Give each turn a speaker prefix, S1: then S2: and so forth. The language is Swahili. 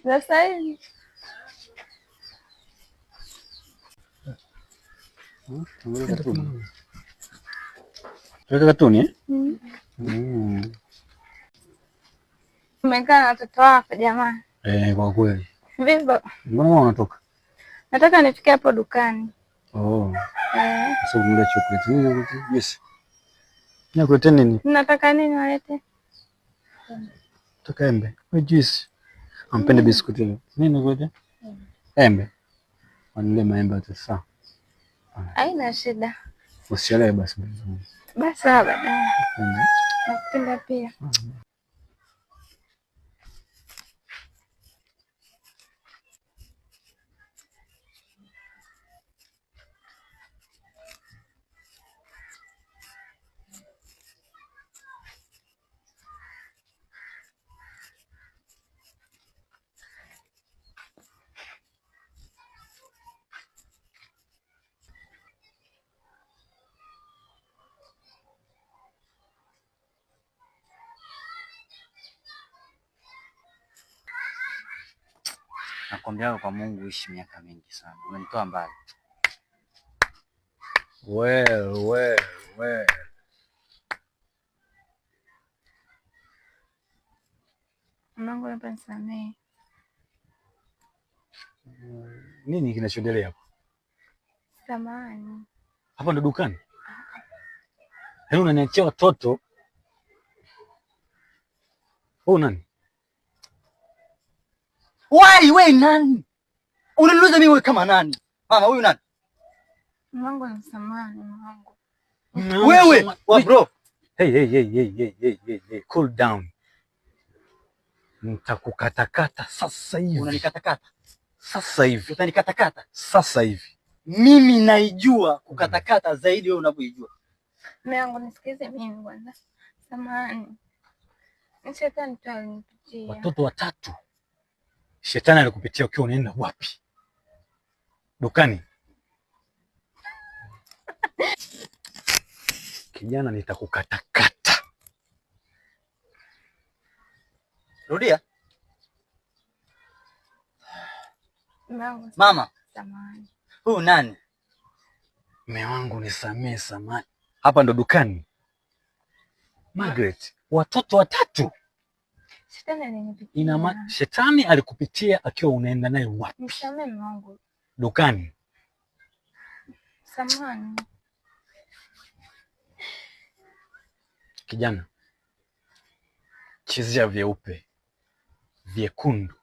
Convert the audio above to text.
S1: Sasa hivi.
S2: Tuweka katuni eh?
S1: Umekaa na watoto wako jamani?
S2: Kwa kweli.
S1: Vipi?
S2: Mbona unatoka?
S1: Nataka nifike hapo dukani.
S2: Sasa unataka chocolate nini? Yes. Nakuletea nini?
S1: Nataka nini walete?
S2: Nataka embe. Au juice. Ampende biskuti leo. Nini nakuletea? Embe. Wanile maembe yote sawa.
S1: Haina shida.
S2: Usichelewe basi.
S1: Basi baadaye. Nakupenda pia.
S3: Nakwambia kwa Mungu uishi miaka mingi sana. Umenitoa mbali.
S2: Well.
S1: Mungu hapa nisamehe.
S2: Nini kinachoendelea hapo?
S1: Samahani.
S2: Hapa ndo dukani? Yaani unaniachia watoto? Wewe nani?
S3: Wewe nani? Unaniuliza mimi wewe kama nani? Mama huyu nani?
S1: Mungu nisamahani Mungu.
S3: Wewe, bro.
S2: Hey. Cool down. Nitakukatakata sasa hivi.
S3: Unanikatakata?
S2: Sasa hivi.
S3: Utanikatakata?
S2: Sasa hivi.
S3: Mimi naijua kukatakata zaidi wewe unavyojua.
S1: Mungu nisikize mimi kwanza. Samahani. Shetani tu alinipitia.
S2: Watoto watatu. Shetani alikupitia ukiwa unaenda wapi? Dukani. Kijana nitakukatakata.
S3: Rudia.
S1: Mama. Samahani.
S3: Huyu nani?
S2: Mume wangu nisamee samani. Hapa ndo dukani. Margaret, watoto watatu.
S1: Shetani alinipitia.
S2: Shetani alikupitia akiwa unaenda naye wapi?
S1: Nisamee Mungu.
S2: Dukani.
S1: Samahani.
S2: Kijana. Chezea vyeupe, vyekundu,